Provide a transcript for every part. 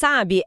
Sabe,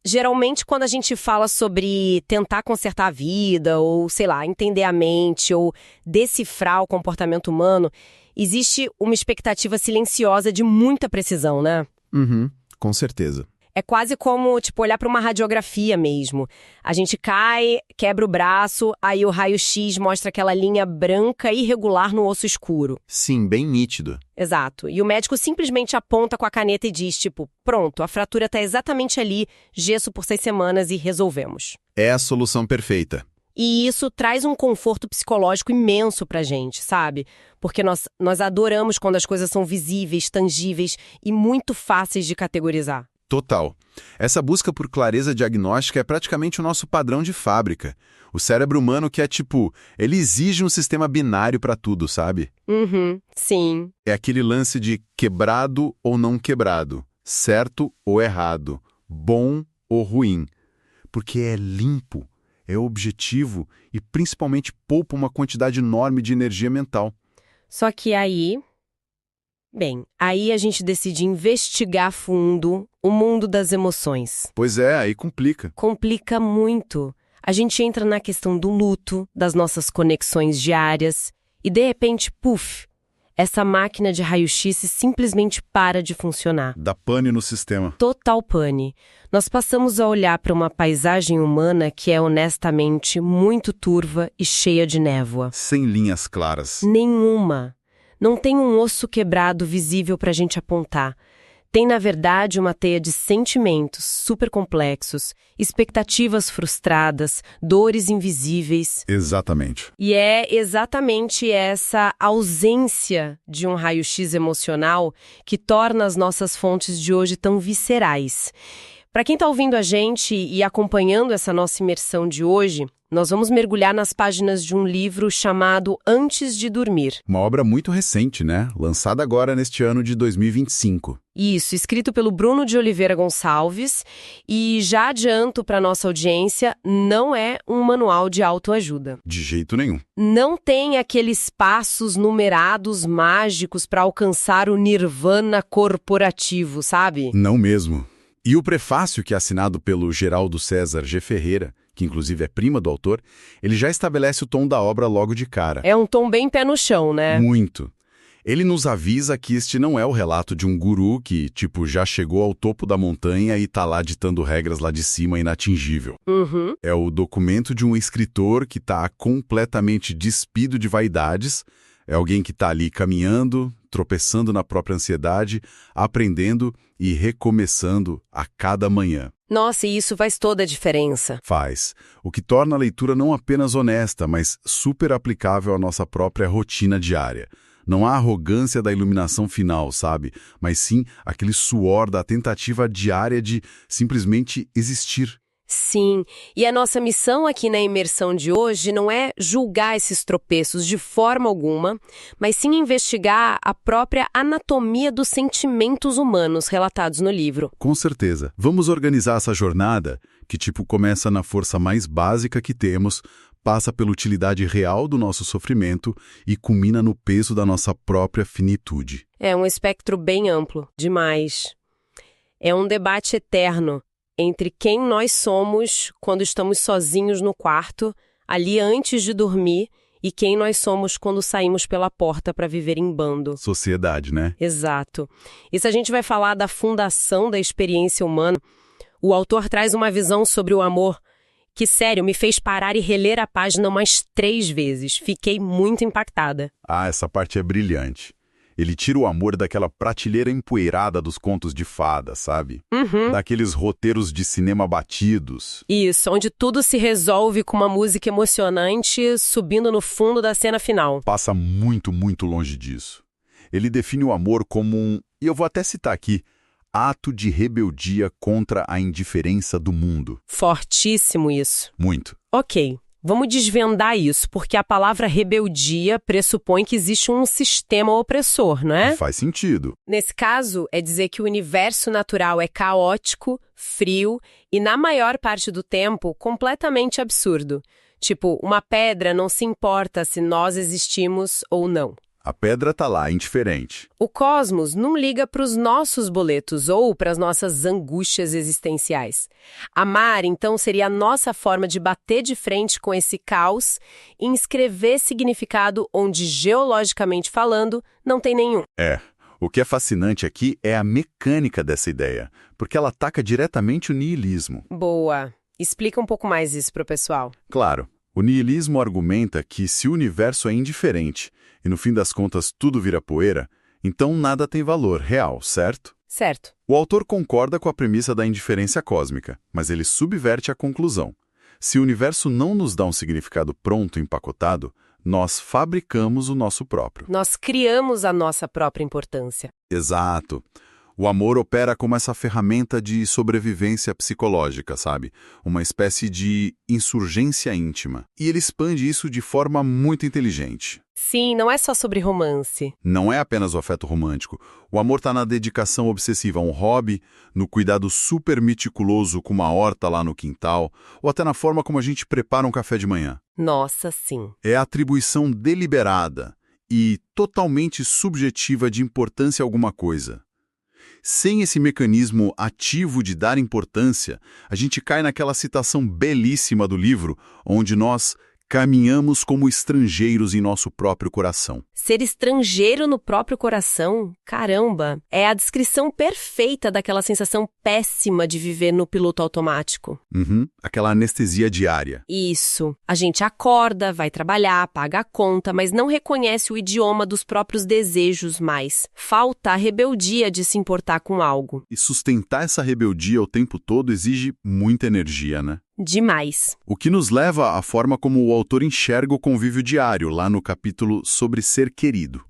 geralmente quando a gente fala sobre tentar consertar a vida, ou, sei lá, entender a mente, ou decifrar o comportamento humano, existe uma expectativa silenciosa de muita precisão, né? Uhum, com certeza. É quase como, tipo, olhar para uma radiografia mesmo. A gente cai, quebra o braço, aí o raio-x mostra aquela linha branca irregular no osso escuro. Sim, bem nítido. Exato. E o médico simplesmente aponta com a caneta e diz, tipo, pronto, a fratura tá exatamente ali, gesso por 6 semanas e resolvemos. É a solução perfeita. E isso traz um conforto psicológico imenso pra gente, sabe? Porque nós adoramos quando as coisas são visíveis, tangíveis e muito fáceis de categorizar. Total. Essa busca por clareza diagnóstica é praticamente o nosso padrão de fábrica. O cérebro humano que é tipo, ele exige um sistema binário para tudo, sabe? Uhum, sim. É aquele lance de quebrado ou não quebrado, certo ou errado, bom ou ruim. Porque é limpo, é objetivo e principalmente poupa uma quantidade enorme de energia mental. Só que aí a gente decide investigar a fundo o mundo das emoções. Pois é, aí complica. Complica muito. A gente entra na questão do luto, das nossas conexões diárias, e de repente, puf, essa máquina de raio-x simplesmente para de funcionar. Dá pane no sistema. Total pane. Nós passamos a olhar para uma paisagem humana que é honestamente muito turva e cheia de névoa. Sem linhas claras. Nenhuma. Não tem um osso quebrado visível para a gente apontar. Tem, na verdade, uma teia de sentimentos super complexos, expectativas frustradas, dores invisíveis. Exatamente. E é exatamente essa ausência de um raio-x emocional que torna as nossas fontes de hoje tão viscerais. Para quem está ouvindo a gente e acompanhando essa nossa imersão de hoje, nós vamos mergulhar nas páginas de um livro chamado Antes de Dormir. Uma obra muito recente, né? Lançada agora neste ano de 2025. Isso, escrito pelo Bruno de Oliveira Gonçalves, e já adianto para nossa audiência, não é um manual de autoajuda. De jeito nenhum. Não tem aqueles passos numerados mágicos para alcançar o nirvana corporativo, sabe? Não mesmo. E o prefácio, que é assinado pelo Geraldo César G. Ferreira, que inclusive é prima do autor, ele já estabelece o tom da obra logo de cara. É um tom bem pé no chão, né? Muito. Ele nos avisa que este não é o relato de um guru que, tipo, já chegou ao topo da montanha e tá lá ditando regras lá de cima inatingível. Uhum. É o documento de um escritor que tá completamente despido de vaidades, é alguém que tá ali caminhando, tropeçando na própria ansiedade, aprendendo e recomeçando a cada manhã. Nossa, e isso faz toda a diferença. Faz. O que torna a leitura não apenas honesta, mas super aplicável à nossa própria rotina diária. Não há arrogância da iluminação final, sabe? Mas sim aquele suor da tentativa diária de simplesmente existir. Sim, e a nossa missão aqui na imersão de hoje não é julgar esses tropeços de forma alguma, mas sim investigar a própria anatomia dos sentimentos humanos relatados no livro. Com certeza. Vamos organizar essa jornada, que começa na força mais básica que temos, passa pela utilidade real do nosso sofrimento e culmina no peso da nossa própria finitude. É um espectro bem amplo, demais. É um debate eterno entre quem nós somos quando estamos sozinhos no quarto, ali antes de dormir, e quem nós somos quando saímos pela porta para viver em bando. Sociedade, né? Exato. E se a gente vai falar da fundação da experiência humana, o autor traz uma visão sobre o amor que, sério, me fez parar e reler a página umas 3 vezes. Fiquei muito impactada. Ah, essa parte é brilhante. Ele tira o amor daquela prateleira empoeirada dos contos de fada, sabe? Uhum. Daqueles roteiros de cinema batidos. Isso, onde tudo se resolve com uma música emocionante subindo no fundo da cena final. Passa muito, muito longe disso. Ele define o amor como e eu vou até citar aqui, ato de rebeldia contra a indiferença do mundo. Fortíssimo isso. Muito. Ok. Vamos desvendar isso, porque a palavra rebeldia pressupõe que existe um sistema opressor, não é? Faz sentido. Nesse caso, é dizer que o universo natural é caótico, frio e, na maior parte do tempo, completamente absurdo. Tipo, uma pedra não se importa se nós existimos ou não. A pedra tá lá, indiferente. O cosmos não liga para os nossos boletos ou para as nossas angústias existenciais. Amar, então, seria a nossa forma de bater de frente com esse caos e inscrever significado onde, geologicamente falando, não tem nenhum. O que é fascinante aqui é a mecânica dessa ideia, porque ela ataca diretamente o niilismo. Boa. Explica um pouco mais isso para o pessoal. Claro, o niilismo argumenta que se o universo é indiferente e no fim das contas tudo vira poeira, então nada tem valor real, certo? Certo. O autor concorda com a premissa da indiferença cósmica, mas ele subverte a conclusão. Se o universo não nos dá um significado pronto, empacotado, nós fabricamos o nosso próprio. Nós criamos a nossa própria importância. Exato. O amor opera como essa ferramenta de sobrevivência psicológica, sabe? Uma espécie de insurgência íntima. E ele expande isso de forma muito inteligente. Sim, não é só sobre romance. Não é apenas o afeto romântico. O amor está na dedicação obsessiva a um hobby, no cuidado super meticuloso com uma horta lá no quintal, ou até na forma como a gente prepara um café de manhã. Nossa, sim. É a atribuição deliberada e totalmente subjetiva de importância a alguma coisa. Sem esse mecanismo ativo de dar importância, a gente cai naquela citação belíssima do livro, onde nós caminhamos como estrangeiros em nosso próprio coração. Ser estrangeiro no próprio coração, caramba, é a descrição perfeita daquela sensação péssima de viver no piloto automático. Aquela anestesia diária. Isso. A gente acorda, vai trabalhar, paga a conta, mas não reconhece o idioma dos próprios desejos mais. Falta a rebeldia de se importar com algo. E sustentar essa rebeldia o tempo todo exige muita energia, né? Demais. O que nos leva à forma como o autor enxerga o convívio diário, lá no capítulo sobre ser querido.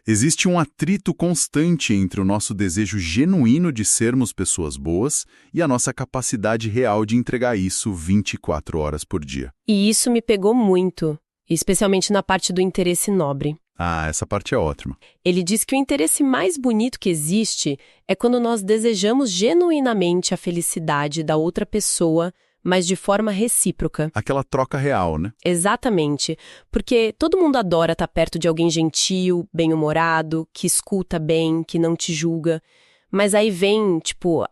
Existe um atrito constante entre o nosso desejo genuíno de sermos pessoas boas e a nossa capacidade real de entregar isso 24 horas por dia. E isso me pegou muito, especialmente na parte do interesse nobre. Ah, essa parte é ótima. Ele diz que o interesse mais bonito que existe é quando nós desejamos genuinamente a felicidade da outra pessoa, mas de forma recíproca. Aquela troca real, né? Exatamente, porque todo mundo adora estar perto de alguém gentil, bem-humorado, que escuta bem, que não te julga. Mas aí vem,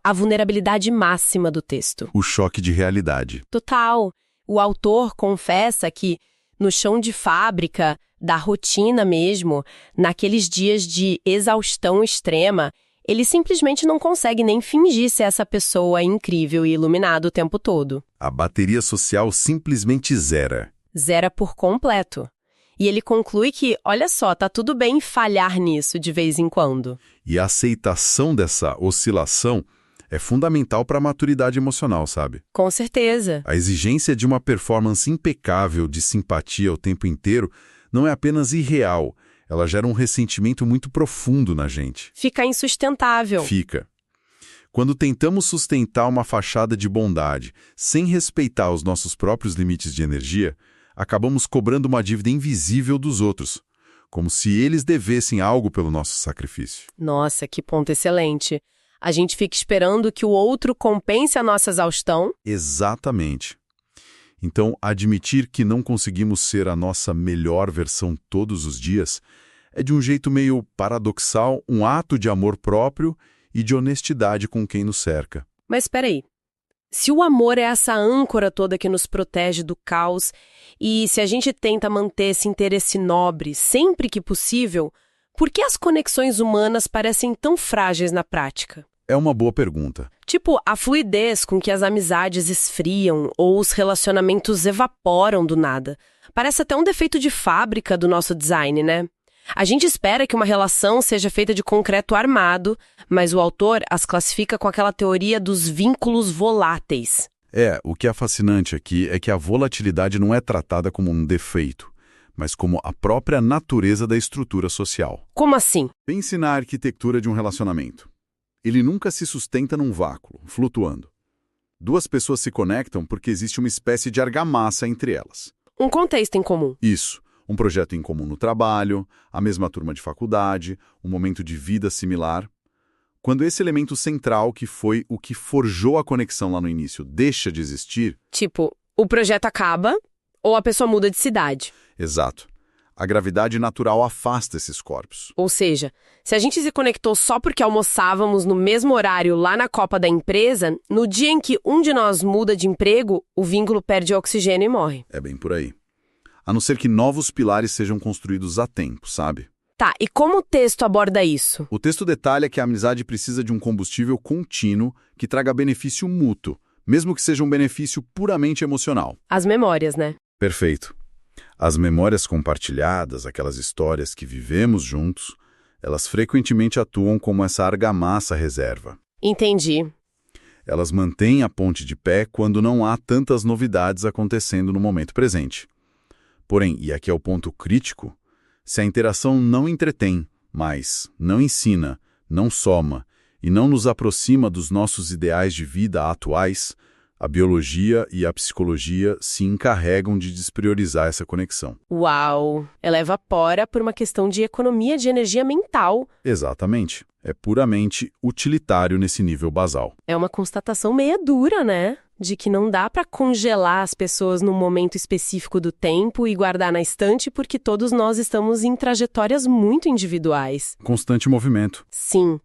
a vulnerabilidade máxima do texto. O choque de realidade. Total. O autor confessa que, no chão de fábrica, da rotina mesmo, naqueles dias de exaustão extrema, ele simplesmente não consegue nem fingir ser essa pessoa incrível e iluminada o tempo todo. A bateria social simplesmente zera. Zera por completo. E ele conclui que, olha só, tá tudo bem falhar nisso de vez em quando. E a aceitação dessa oscilação é fundamental para a maturidade emocional, sabe? Com certeza. A exigência de uma performance impecável de simpatia o tempo inteiro não é apenas irreal, ela gera um ressentimento muito profundo na gente. Fica insustentável. Fica. Quando tentamos sustentar uma fachada de bondade sem respeitar os nossos próprios limites de energia, acabamos cobrando uma dívida invisível dos outros, como se eles devessem algo pelo nosso sacrifício. Nossa, que ponto excelente. A gente fica esperando que o outro compense a nossa exaustão. Exatamente. Então, admitir que não conseguimos ser a nossa melhor versão todos os dias é, de um jeito meio paradoxal, um ato de amor próprio e de honestidade com quem nos cerca. Mas espera aí. Se o amor é essa âncora toda que nos protege do caos, e se a gente tenta manter esse interesse nobre sempre que possível, por que as conexões humanas parecem tão frágeis na prática? É uma boa pergunta. A fluidez com que as amizades esfriam ou os relacionamentos evaporam do nada. Parece até um defeito de fábrica do nosso design, né? A gente espera que uma relação seja feita de concreto armado, mas o autor as classifica com aquela teoria dos vínculos voláteis. O que é fascinante aqui é que a volatilidade não é tratada como um defeito, mas como a própria natureza da estrutura social. Como assim? Pense na arquitetura de um relacionamento. Ele nunca se sustenta num vácuo, flutuando. Duas pessoas se conectam porque existe uma espécie de argamassa entre elas. Um contexto em comum. Isso. Um projeto em comum no trabalho, a mesma turma de faculdade, um momento de vida similar. Quando esse elemento central, que foi o que forjou a conexão lá no início, deixa de existir... O projeto acaba ou a pessoa muda de cidade. Exato. A gravidade natural afasta esses corpos. Ou seja, se a gente se conectou só porque almoçávamos no mesmo horário lá na copa da empresa, no dia em que um de nós muda de emprego, o vínculo perde oxigênio e morre. É bem por aí. A não ser que novos pilares sejam construídos a tempo, sabe? Tá, e como o texto aborda isso? O texto detalha que a amizade precisa de um combustível contínuo que traga benefício mútuo, mesmo que seja um benefício puramente emocional. As memórias, né? Perfeito. As memórias compartilhadas, aquelas histórias que vivemos juntos, elas frequentemente atuam como essa argamassa reserva. Entendi. Elas mantêm a ponte de pé quando não há tantas novidades acontecendo no momento presente. Porém, e aqui é o ponto crítico, se a interação não entretém, mas não ensina, não soma e não nos aproxima dos nossos ideais de vida atuais, a biologia e a psicologia se encarregam de despriorizar essa conexão. Uau! Ela evapora por uma questão de economia de energia mental. Exatamente. É puramente utilitário nesse nível basal. É uma constatação meia dura, né? De que não dá para congelar as pessoas num momento específico do tempo e guardar na estante porque todos nós estamos em trajetórias muito individuais. Constante movimento. Sim.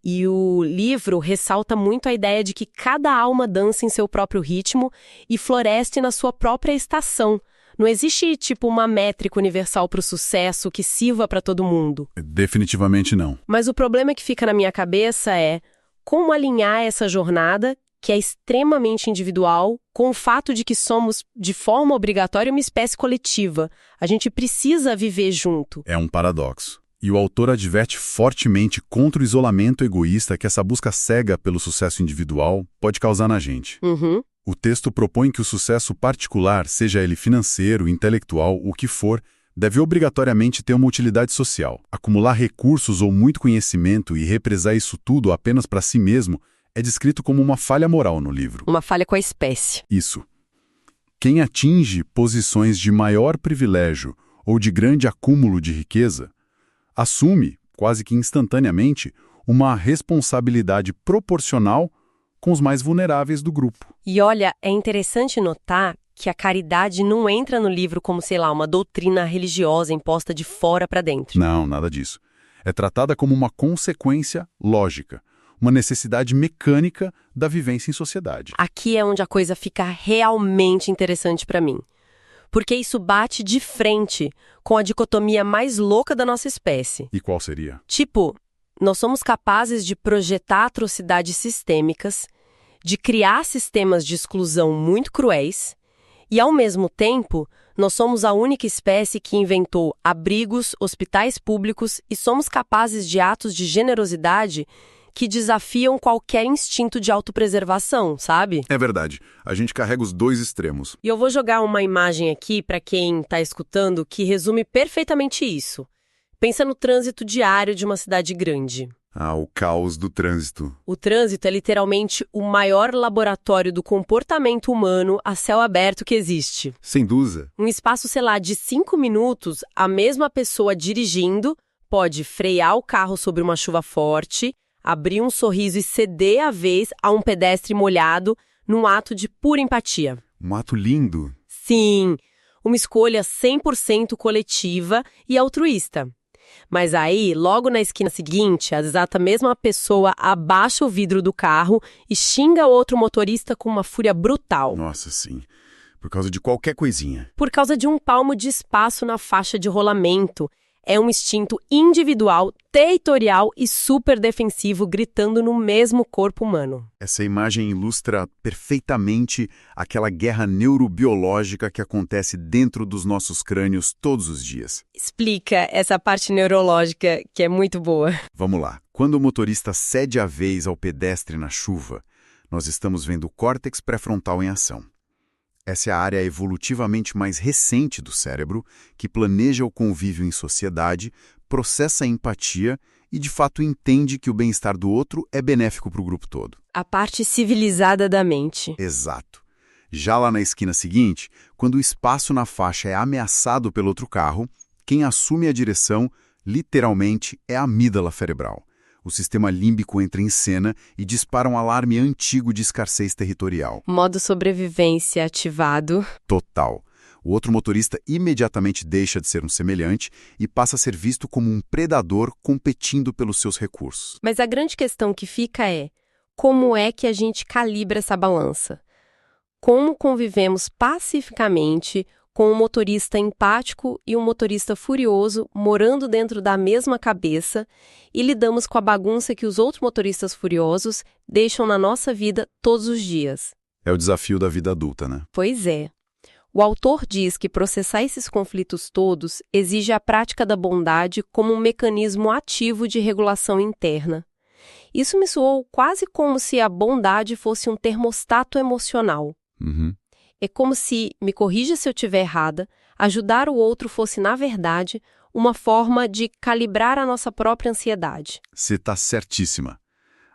E o livro ressalta muito a ideia de que cada alma dança em seu próprio ritmo e floresce na sua própria estação. Não existe, tipo, uma métrica universal para o sucesso que sirva para todo mundo. Definitivamente não. Mas o problema que fica na minha cabeça é como alinhar essa jornada, que é extremamente individual, com o fato de que somos, de forma obrigatória, uma espécie coletiva. A gente precisa viver junto. É um paradoxo. E o autor adverte fortemente contra o isolamento egoísta que essa busca cega pelo sucesso individual pode causar na gente. Uhum. O texto propõe que o sucesso particular, seja ele financeiro, intelectual, o que for, deve obrigatoriamente ter uma utilidade social. Acumular recursos ou muito conhecimento e represar isso tudo apenas para si mesmo é descrito como uma falha moral no livro. Uma falha com a espécie. Isso. Quem atinge posições de maior privilégio ou de grande acúmulo de riqueza assume, quase que instantaneamente, uma responsabilidade proporcional com os mais vulneráveis do grupo. E olha, é interessante notar que a caridade não entra no livro como, sei lá, uma doutrina religiosa imposta de fora para dentro. Não, nada disso. É tratada como uma consequência lógica, uma necessidade mecânica da vivência em sociedade. Aqui é onde a coisa fica realmente interessante para mim. Porque isso bate de frente com a dicotomia mais louca da nossa espécie. E qual seria? Tipo, nós somos capazes de projetar atrocidades sistêmicas, de criar sistemas de exclusão muito cruéis, e, ao mesmo tempo, nós somos a única espécie que inventou abrigos, hospitais públicos e somos capazes de atos de generosidade que desafiam qualquer instinto de autopreservação, sabe? É verdade. A gente carrega os dois extremos. E eu vou jogar uma imagem aqui para quem está escutando que resume perfeitamente isso. Pensa no trânsito diário de uma cidade grande. Ah, o caos do trânsito. O trânsito é literalmente o maior laboratório do comportamento humano a céu aberto que existe. Sem dúvida. Um espaço, sei lá, de 5 minutos, a mesma pessoa dirigindo pode frear o carro sobre uma chuva forte, abrir um sorriso e ceder a vez a um pedestre molhado num ato de pura empatia. Um ato lindo. Sim, uma escolha 100% coletiva e altruísta. Mas aí, logo na esquina seguinte, a exata mesma pessoa abaixa o vidro do carro e xinga outro motorista com uma fúria brutal. Nossa, sim. Por causa de qualquer coisinha. Por causa de um palmo de espaço na faixa de rolamento. É um instinto individual, territorial e super defensivo gritando no mesmo corpo humano. Essa imagem ilustra perfeitamente aquela guerra neurobiológica que acontece dentro dos nossos crânios todos os dias. Explica essa parte neurológica que é muito boa. Vamos lá. Quando o motorista cede a vez ao pedestre na chuva, nós estamos vendo o córtex pré-frontal em ação. Essa é a área evolutivamente mais recente do cérebro, que planeja o convívio em sociedade, processa a empatia e, de fato, entende que o bem-estar do outro é benéfico para o grupo todo. A parte civilizada da mente. Exato. Já lá na esquina seguinte, quando o espaço na faixa é ameaçado pelo outro carro, quem assume a direção, literalmente, é a amígdala cerebral. O sistema límbico entra em cena e dispara um alarme antigo de escassez territorial. Modo sobrevivência ativado. Total. O outro motorista imediatamente deixa de ser um semelhante e passa a ser visto como um predador competindo pelos seus recursos. Mas a grande questão que fica é: como é que a gente calibra essa balança? Como convivemos pacificamente com um motorista empático e um motorista furioso morando dentro da mesma cabeça e lidamos com a bagunça que os outros motoristas furiosos deixam na nossa vida todos os dias? É o desafio da vida adulta, né? Pois é. O autor diz que processar esses conflitos todos exige a prática da bondade como um mecanismo ativo de regulação interna. Isso me soou quase como se a bondade fosse um termostato emocional. Uhum. É como se, me corrija se eu estiver errada, ajudar o outro fosse, na verdade, uma forma de calibrar a nossa própria ansiedade. Você está certíssima.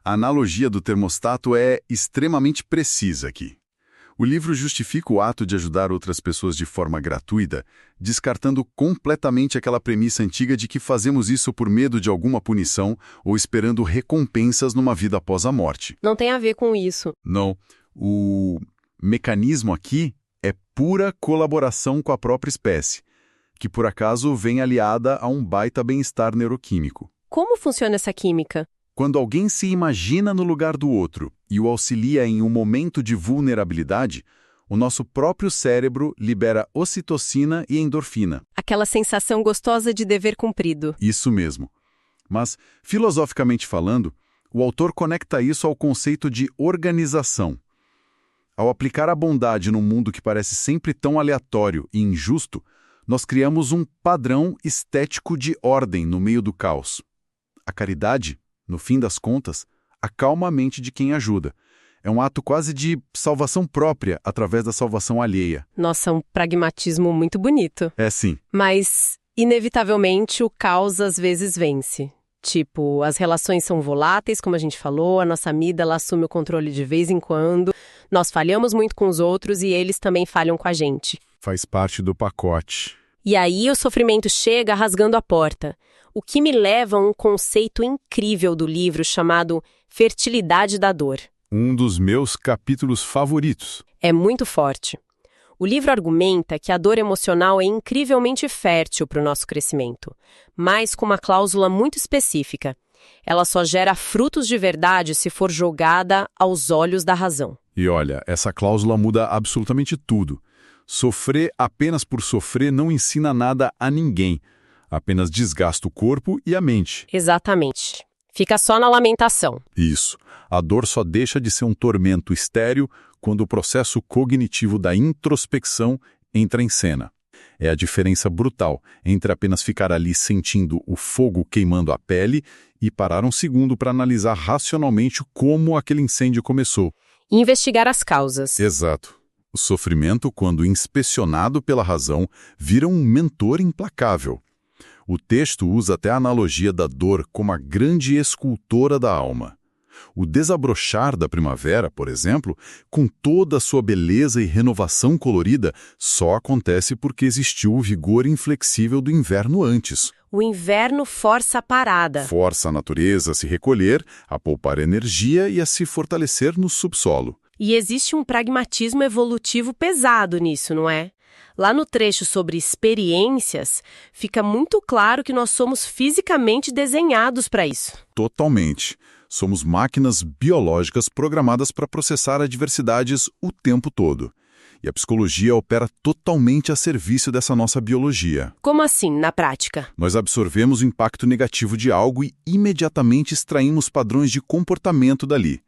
A analogia do termostato é extremamente precisa aqui. O livro justifica o ato de ajudar outras pessoas de forma gratuita, descartando completamente aquela premissa antiga de que fazemos isso por medo de alguma punição ou esperando recompensas numa vida após a morte. Não tem a ver com isso. Não. O mecanismo aqui é pura colaboração com a própria espécie, que por acaso vem aliada a um baita bem-estar neuroquímico. Como funciona essa química? Quando alguém se imagina no lugar do outro e o auxilia em um momento de vulnerabilidade, o nosso próprio cérebro libera ocitocina e endorfina. Aquela sensação gostosa de dever cumprido. Isso mesmo. Mas, filosoficamente falando, o autor conecta isso ao conceito de organização. Ao aplicar a bondade num mundo que parece sempre tão aleatório e injusto, nós criamos um padrão estético de ordem no meio do caos. A caridade, no fim das contas, acalma a mente de quem ajuda. É um ato quase de salvação própria através da salvação alheia. Nossa, um pragmatismo muito bonito. É sim. Mas, inevitavelmente, o caos às vezes vence. Tipo, as relações são voláteis, como a gente falou, a nossa amígdala assume o controle de vez em quando, nós falhamos muito com os outros e eles também falham com a gente. Faz parte do pacote. E aí o sofrimento chega rasgando a porta, o que me leva a um conceito incrível do livro chamado Fertilidade da Dor. Um dos meus capítulos favoritos. É muito forte. O livro argumenta que a dor emocional é incrivelmente fértil para o nosso crescimento, mas com uma cláusula muito específica. Ela só gera frutos de verdade se for jogada aos olhos da razão. E olha, essa cláusula muda absolutamente tudo. Sofrer apenas por sofrer não ensina nada a ninguém. Apenas desgasta o corpo e a mente. Exatamente. Fica só na lamentação. Isso. A dor só deixa de ser um tormento estéril quando o processo cognitivo da introspecção entra em cena. É a diferença brutal entre apenas ficar ali sentindo o fogo queimando a pele e parar um segundo para analisar racionalmente como aquele incêndio começou. E investigar as causas. Exato. O sofrimento, quando inspecionado pela razão, vira um mentor implacável. O texto usa até a analogia da dor como a grande escultora da alma. O desabrochar da primavera, por exemplo, com toda a sua beleza e renovação colorida, só acontece porque existiu o vigor inflexível do inverno antes. O inverno força a parada. Força a natureza a se recolher, a poupar energia e a se fortalecer no subsolo. E existe um pragmatismo evolutivo pesado nisso, não é? Lá no trecho sobre experiências, fica muito claro que nós somos fisicamente desenhados para isso. Totalmente. Somos máquinas biológicas programadas para processar adversidades o tempo todo. E a psicologia opera totalmente a serviço dessa nossa biologia. Como assim, na prática? Nós absorvemos o impacto negativo de algo e imediatamente extraímos padrões de comportamento dali.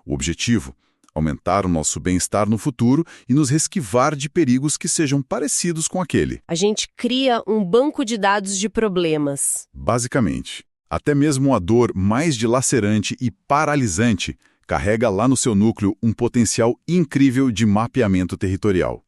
O objetivo? Aumentar o nosso bem-estar no futuro e nos resquivar de perigos que sejam parecidos com aquele. A gente cria um banco de dados de problemas. Basicamente. Até mesmo a dor mais dilacerante e paralisante carrega lá no seu núcleo um potencial incrível de mapeamento territorial.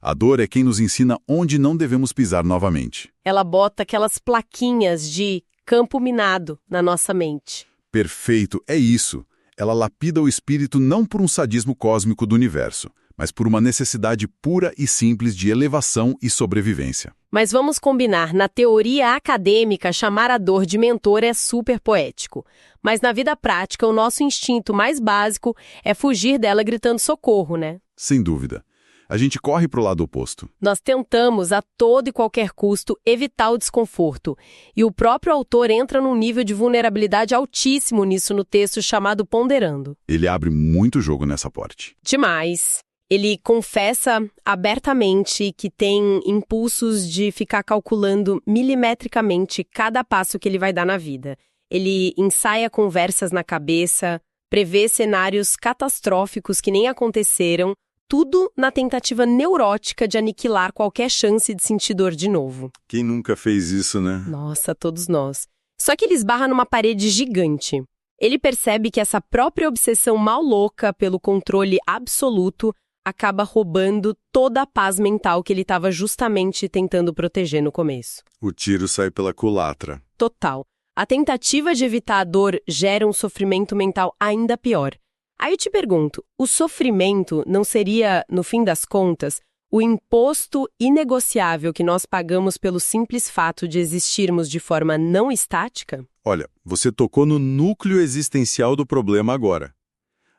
A dor é quem nos ensina onde não devemos pisar novamente. Ela bota aquelas plaquinhas de campo minado na nossa mente. Perfeito, é isso. Ela lapida o espírito não por um sadismo cósmico do universo, mas por uma necessidade pura e simples de elevação e sobrevivência. Mas vamos combinar, na teoria acadêmica, chamar a dor de mentor é super poético. Mas na vida prática, o nosso instinto mais básico é fugir dela gritando socorro, né? Sem dúvida. A gente corre para o lado oposto. Nós tentamos, a todo e qualquer custo, evitar o desconforto. E o próprio autor entra num nível de vulnerabilidade altíssimo nisso no texto chamado Ponderando. Ele abre muito jogo nessa parte. Demais. Ele confessa abertamente que tem impulsos de ficar calculando milimetricamente cada passo que ele vai dar na vida. Ele ensaia conversas na cabeça, prevê cenários catastróficos que nem aconteceram, tudo na tentativa neurótica de aniquilar qualquer chance de sentir dor de novo. Quem nunca fez isso, né? Nossa, todos nós. Só que ele esbarra numa parede gigante. Ele percebe que essa própria obsessão mal louca pelo controle absoluto acaba roubando toda a paz mental que ele estava justamente tentando proteger no começo. O tiro sai pela culatra. Total. A tentativa de evitar a dor gera um sofrimento mental ainda pior. Aí eu te pergunto, o sofrimento não seria, no fim das contas, o imposto inegociável que nós pagamos pelo simples fato de existirmos de forma não estática? Olha, você tocou no núcleo existencial do problema agora.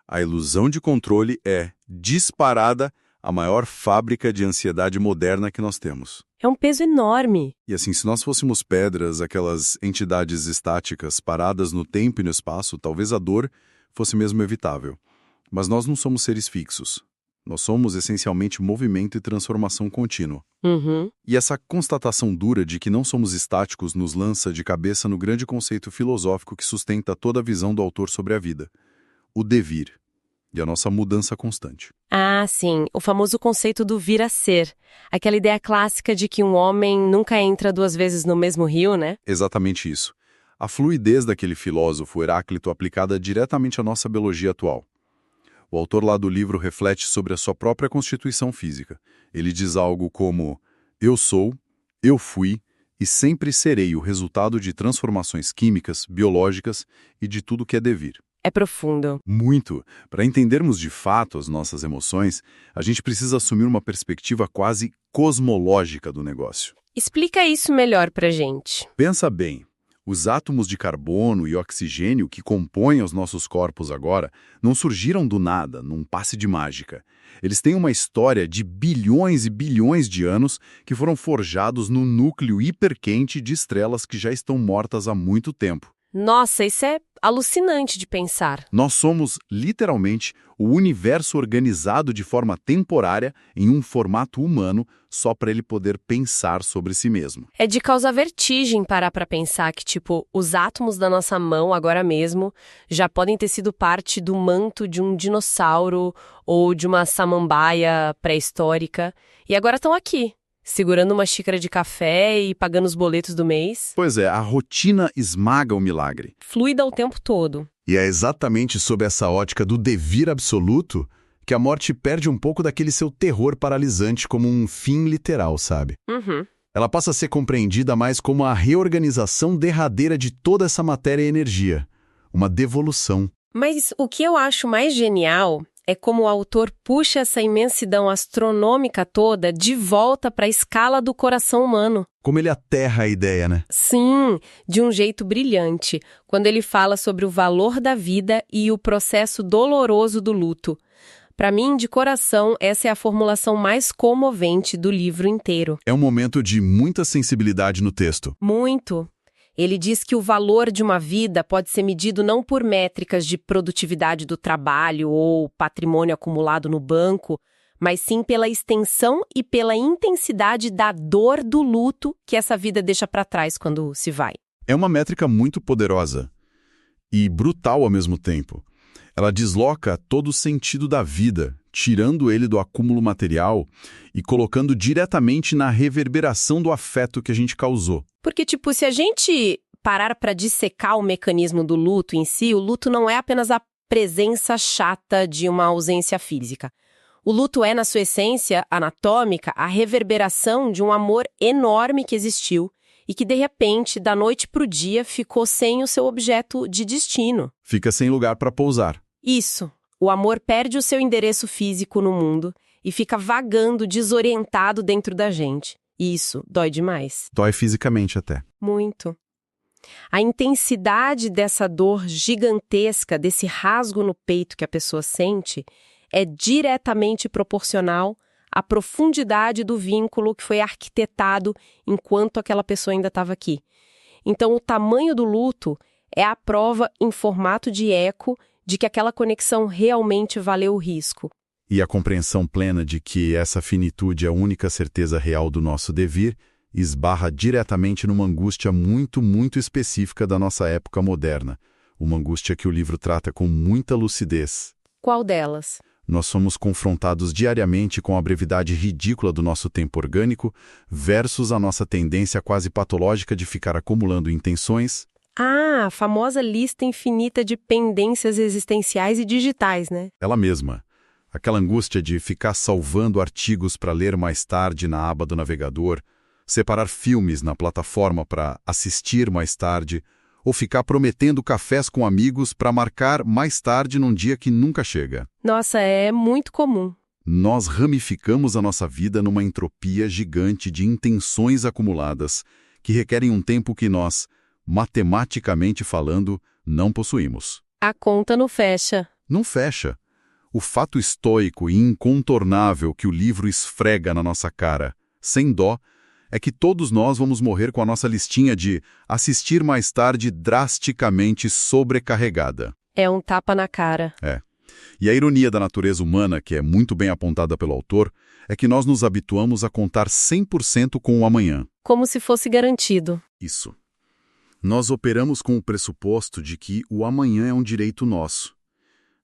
A ilusão de controle é, disparada, a maior fábrica de ansiedade moderna que nós temos. É um peso enorme. E assim, se nós fôssemos pedras, aquelas entidades estáticas paradas no tempo e no espaço, talvez a dor fosse mesmo evitável. Mas nós não somos seres fixos. Nós somos essencialmente movimento e transformação contínua. Uhum. E essa constatação dura de que não somos estáticos nos lança de cabeça no grande conceito filosófico que sustenta toda a visão do autor sobre a vida. O devir e a nossa mudança constante. Ah, sim, o famoso conceito do vir a ser. Aquela ideia clássica de que um homem nunca entra duas vezes no mesmo rio, né? Exatamente isso. A fluidez daquele filósofo Heráclito aplicada diretamente à nossa biologia atual. O autor lá do livro reflete sobre a sua própria constituição física. Ele diz algo como: eu sou, eu fui e sempre serei o resultado de transformações químicas, biológicas e de tudo que é devir. É profundo. Muito. Para entendermos de fato as nossas emoções, a gente precisa assumir uma perspectiva quase cosmológica do negócio. Explica isso melhor pra gente. Pensa bem, os átomos de carbono e oxigênio que compõem os nossos corpos agora não surgiram do nada, num passe de mágica. Eles têm uma história de bilhões e bilhões de anos que foram forjados no núcleo hiperquente de estrelas que já estão mortas há muito tempo. Nossa, isso é alucinante de pensar. Nós somos, literalmente, o universo organizado de forma temporária em um formato humano só para ele poder pensar sobre si mesmo. É de causar vertigem parar pra pensar que, tipo, os átomos da nossa mão agora mesmo já podem ter sido parte do manto de um dinossauro ou de uma samambaia pré-histórica e agora estão aqui, segurando uma xícara de café e pagando os boletos do mês. Pois é, a rotina esmaga o milagre. Fluida o tempo todo. E é exatamente sob essa ótica do devir absoluto que a morte perde um pouco daquele seu terror paralisante como um fim literal, sabe? Uhum. Ela passa a ser compreendida mais como a reorganização derradeira de toda essa matéria e energia. Uma devolução. Mas o que eu acho mais genial é como o autor puxa essa imensidão astronômica toda de volta para a escala do coração humano. Como ele aterra a ideia, né? Sim, de um jeito brilhante, quando ele fala sobre o valor da vida e o processo doloroso do luto. Para mim, de coração, essa é a formulação mais comovente do livro inteiro. É um momento de muita sensibilidade no texto. Muito. Ele diz que o valor de uma vida pode ser medido não por métricas de produtividade do trabalho ou patrimônio acumulado no banco, mas sim pela extensão e pela intensidade da dor do luto que essa vida deixa para trás quando se vai. É uma métrica muito poderosa e brutal ao mesmo tempo. Ela desloca todo o sentido da vida, tirando ele do acúmulo material e colocando diretamente na reverberação do afeto que a gente causou. Porque, tipo, se a gente parar para dissecar o mecanismo do luto em si, o luto não é apenas a presença chata de uma ausência física. O luto é, na sua essência anatômica, a reverberação de um amor enorme que existiu e que, de repente, da noite para o dia, ficou sem o seu objeto de destino. Fica sem lugar para pousar. Isso. O amor perde o seu endereço físico no mundo e fica vagando, desorientado dentro da gente. E isso dói demais. Dói fisicamente até. Muito. A intensidade dessa dor gigantesca, desse rasgo no peito que a pessoa sente, é diretamente proporcional a profundidade do vínculo que foi arquitetado enquanto aquela pessoa ainda estava aqui. Então, o tamanho do luto é a prova em formato de eco de que aquela conexão realmente valeu o risco. E a compreensão plena de que essa finitude é a única certeza real do nosso devir esbarra diretamente numa angústia muito, muito específica da nossa época moderna. Uma angústia que o livro trata com muita lucidez. Qual delas? Nós somos confrontados diariamente com a brevidade ridícula do nosso tempo orgânico versus a nossa tendência quase patológica de ficar acumulando intenções. Ah, a famosa lista infinita de pendências existenciais e digitais, né? Ela mesma. Aquela angústia de ficar salvando artigos para ler mais tarde na aba do navegador, separar filmes na plataforma para assistir mais tarde, ou ficar prometendo cafés com amigos para marcar mais tarde num dia que nunca chega. Nossa, é muito comum. Nós ramificamos a nossa vida numa entropia gigante de intenções acumuladas que requerem um tempo que nós, matematicamente falando, não possuímos. A conta não fecha. Não fecha. O fato estoico e incontornável que o livro esfrega na nossa cara, sem dó, é que todos nós vamos morrer com a nossa listinha de assistir mais tarde drasticamente sobrecarregada. É um tapa na cara. É. E a ironia da natureza humana, que é muito bem apontada pelo autor, é que nós nos habituamos a contar 100% com o amanhã. Como se fosse garantido. Isso. Nós operamos com o pressuposto de que o amanhã é um direito nosso.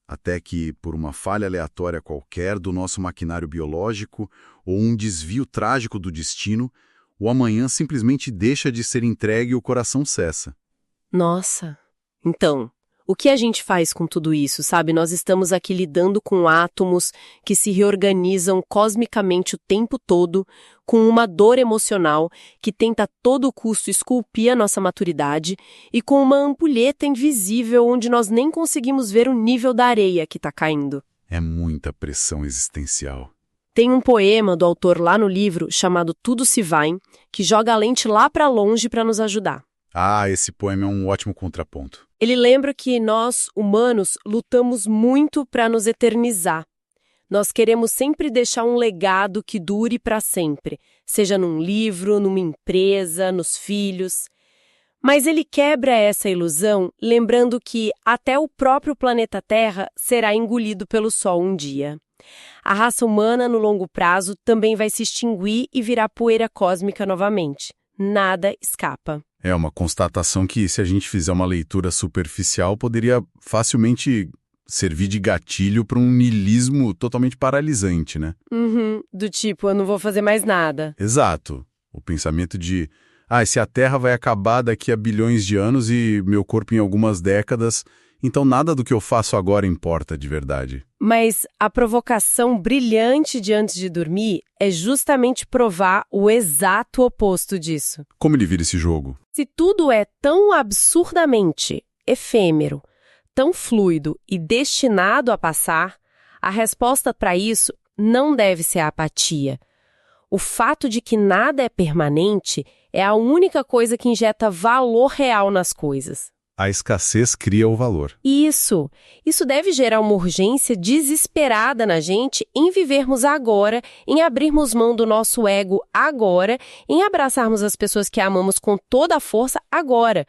Até que, por uma falha aleatória qualquer do nosso maquinário biológico ou um desvio trágico do destino, o amanhã simplesmente deixa de ser entregue e o coração cessa. Nossa. Então, o que a gente faz com tudo isso, sabe? Nós estamos aqui lidando com átomos que se reorganizam cosmicamente o tempo todo, com uma dor emocional que tenta a todo custo esculpir a nossa maturidade e com uma ampulheta invisível onde nós nem conseguimos ver o nível da areia que está caindo. É muita pressão existencial. Tem um poema do autor lá no livro chamado Tudo se Vai, que joga a lente lá para longe para nos ajudar. Ah, esse poema é um ótimo contraponto. Ele lembra que nós, humanos, lutamos muito para nos eternizar. Nós queremos sempre deixar um legado que dure para sempre, seja num livro, numa empresa, nos filhos. Mas ele quebra essa ilusão, lembrando que até o próprio planeta Terra será engolido pelo Sol um dia. A raça humana, no longo prazo, também vai se extinguir e virar poeira cósmica novamente. Nada escapa. É uma constatação que, se a gente fizer uma leitura superficial, poderia facilmente servir de gatilho para um niilismo totalmente paralisante, né? Do tipo, eu não vou fazer mais nada. Exato. O pensamento de, se a Terra vai acabar daqui a bilhões de anos e meu corpo em algumas décadas, então nada do que eu faço agora importa de verdade. Mas a provocação brilhante de antes de dormir é justamente provar o exato oposto disso. Como ele vira esse jogo? Se tudo é tão absurdamente efêmero, tão fluido e destinado a passar, a resposta para isso não deve ser a apatia. O fato de que nada é permanente é a única coisa que injeta valor real nas coisas. A escassez cria o valor. Isso deve gerar uma urgência desesperada na gente em vivermos agora, em abrirmos mão do nosso ego agora, em abraçarmos as pessoas que amamos com toda a força agora.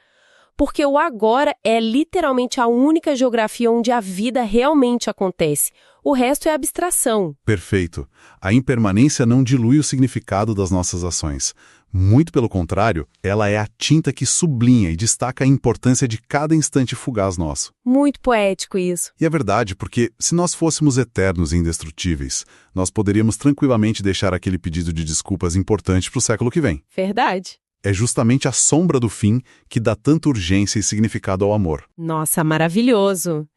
Porque o agora é literalmente a única geografia onde a vida realmente acontece. O resto é abstração. Perfeito. A impermanência não dilui o significado das nossas ações. Muito pelo contrário, ela é a tinta que sublinha e destaca a importância de cada instante fugaz nosso. Muito poético isso. E é verdade, porque se nós fôssemos eternos e indestrutíveis, nós poderíamos tranquilamente deixar aquele pedido de desculpas importante para o século que vem. Verdade. É justamente a sombra do fim que dá tanta urgência e significado ao amor. Nossa, maravilhoso.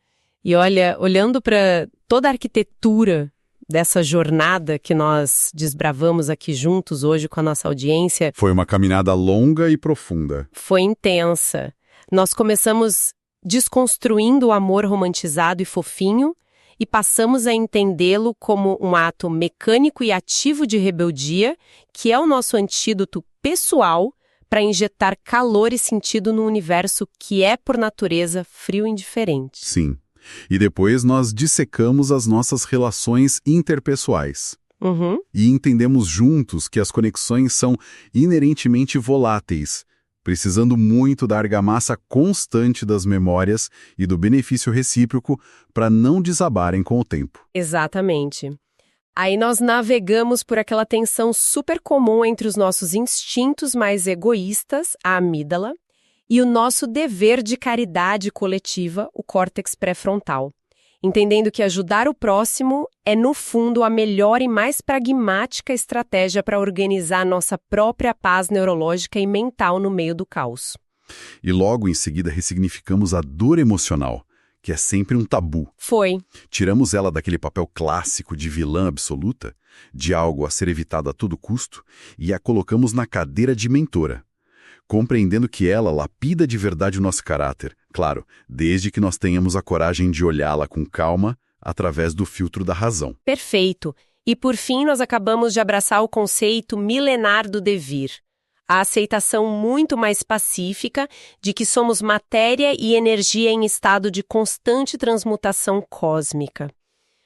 E olha, olhando para toda a arquitetura dessa jornada que nós desbravamos aqui juntos hoje com a nossa audiência. Foi uma caminhada longa e profunda. Foi intensa. Nós começamos desconstruindo o amor romantizado e fofinho e passamos a entendê-lo como um ato mecânico e ativo de rebeldia, que é o nosso antídoto pessoal para injetar calor e sentido no universo que é, por natureza, frio e indiferente. Sim. E depois nós dissecamos as nossas relações interpessoais. Uhum. E entendemos juntos que as conexões são inerentemente voláteis, precisando muito da argamassa constante das memórias e do benefício recíproco para não desabarem com o tempo. Exatamente. Aí nós navegamos por aquela tensão super comum entre os nossos instintos mais egoístas, a amígdala, e o nosso dever de caridade coletiva, o córtex pré-frontal. Entendendo que ajudar o próximo é, no fundo, a melhor e mais pragmática estratégia para organizar nossa própria paz neurológica e mental no meio do caos. E logo em seguida ressignificamos a dor emocional, que é sempre um tabu. Foi. Tiramos ela daquele papel clássico de vilã absoluta, de algo a ser evitado a todo custo, e a colocamos na cadeira de mentora, compreendendo que ela lapida de verdade o nosso caráter, claro, desde que nós tenhamos a coragem de olhá-la com calma através do filtro da razão. Perfeito. E por fim nós acabamos de abraçar o conceito milenar do devir. A aceitação muito mais pacífica de que somos matéria e energia em estado de constante transmutação cósmica.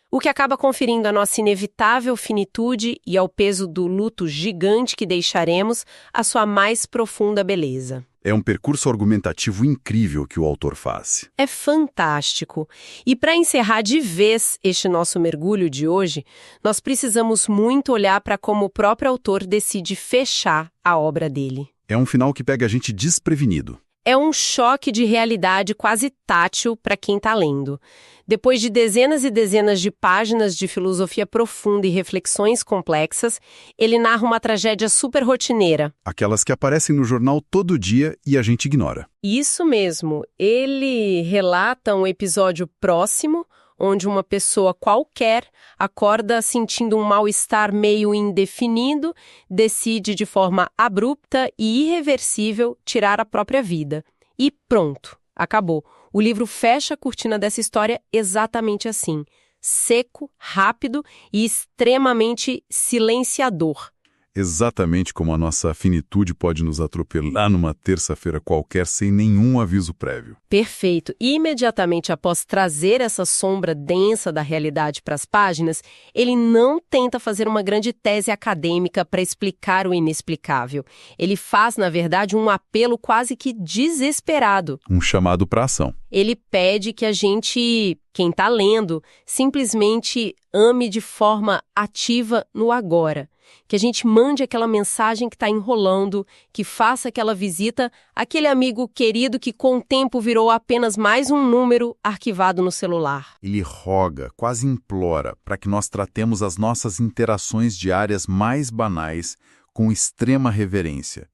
O que acaba conferindo a nossa inevitável finitude e ao peso do luto gigante que deixaremos a sua mais profunda beleza. É um percurso argumentativo incrível que o autor faz. É fantástico. E para encerrar de vez este nosso mergulho de hoje, nós precisamos muito olhar para como o próprio autor decide fechar a obra dele. É um final que pega a gente desprevenido. É um choque de realidade quase tátil para quem está lendo. Depois de dezenas e dezenas de páginas de filosofia profunda e reflexões complexas, ele narra uma tragédia super rotineira. Aquelas que aparecem no jornal todo dia e a gente ignora. Isso mesmo. Ele relata um episódio próximo, onde uma pessoa qualquer acorda sentindo um mal-estar meio indefinido, decide de forma abrupta e irreversível tirar a própria vida. E pronto, acabou. O livro fecha a cortina dessa história exatamente assim, seco, rápido e extremamente silenciador. Exatamente como a nossa finitude pode nos atropelar numa terça-feira qualquer sem nenhum aviso prévio. Perfeito. E imediatamente após trazer essa sombra densa da realidade para as páginas, ele não tenta fazer uma grande tese acadêmica para explicar o inexplicável. Ele faz, na verdade, um apelo quase que desesperado. Um chamado para ação. Ele pede que a gente, quem está lendo, simplesmente ame de forma ativa no agora. Que a gente mande aquela mensagem que está enrolando, que faça aquela visita àquele amigo querido que com o tempo virou apenas mais um número arquivado no celular. Ele roga, quase implora, para que nós tratemos as nossas interações diárias mais banais com extrema reverência.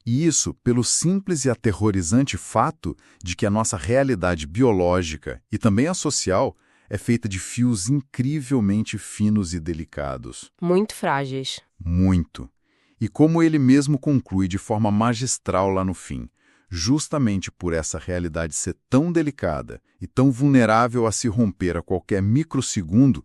E isso pelo simples e aterrorizante fato de que a nossa realidade biológica e também a social é feita de fios incrivelmente finos e delicados. Muito frágeis. Muito. E como ele mesmo conclui de forma magistral lá no fim, justamente por essa realidade ser tão delicada e tão vulnerável a se romper a qualquer microsegundo,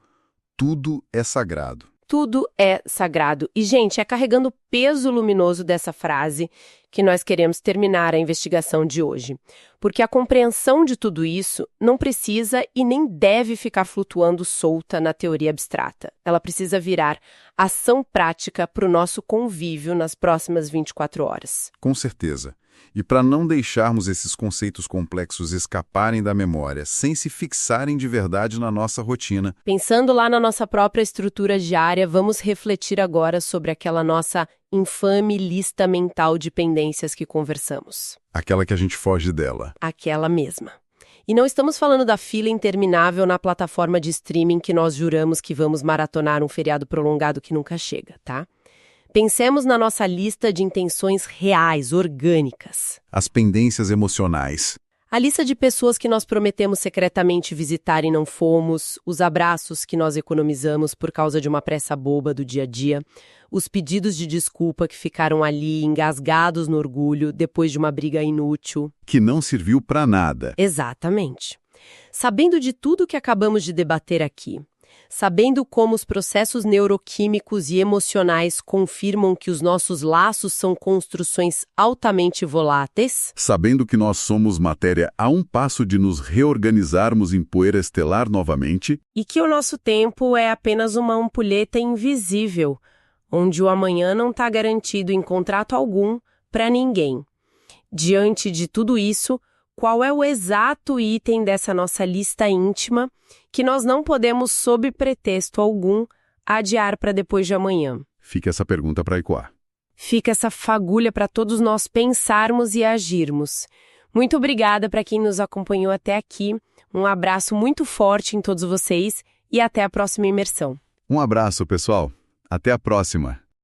tudo é sagrado. Tudo é sagrado. E, gente, é carregando o peso luminoso dessa frase que nós queremos terminar a investigação de hoje. Porque a compreensão de tudo isso não precisa e nem deve ficar flutuando solta na teoria abstrata. Ela precisa virar ação prática para o nosso convívio nas próximas 24 horas. Com certeza. E para não deixarmos esses conceitos complexos escaparem da memória, sem se fixarem de verdade na nossa rotina. Pensando lá na nossa própria estrutura diária, vamos refletir agora sobre aquela nossa infame lista mental de pendências que conversamos. Aquela que a gente foge dela. Aquela mesma. E não estamos falando da fila interminável na plataforma de streaming que nós juramos que vamos maratonar um feriado prolongado que nunca chega, tá? Pensemos na nossa lista de intenções reais, orgânicas. As pendências emocionais. A lista de pessoas que nós prometemos secretamente visitar e não fomos, os abraços que nós economizamos por causa de uma pressa boba do dia a dia, os pedidos de desculpa que ficaram ali engasgados no orgulho depois de uma briga inútil. Que não serviu para nada. Exatamente. Sabendo de tudo que acabamos de debater aqui, sabendo como os processos neuroquímicos e emocionais confirmam que os nossos laços são construções altamente voláteis, Sabendo que nós somos matéria a um passo de nos reorganizarmos em poeira estelar novamente, e que o nosso tempo é apenas uma ampulheta invisível, onde o amanhã não está garantido em contrato algum para ninguém. Diante de tudo isso, qual é o exato item dessa nossa lista íntima que nós não podemos, sob pretexto algum, adiar para depois de amanhã? fica essa pergunta para ecoar. Fica essa fagulha para todos nós pensarmos e agirmos. Muito obrigada para quem nos acompanhou até aqui. Um abraço muito forte em todos vocês e até a próxima imersão. Um abraço, pessoal. Até a próxima.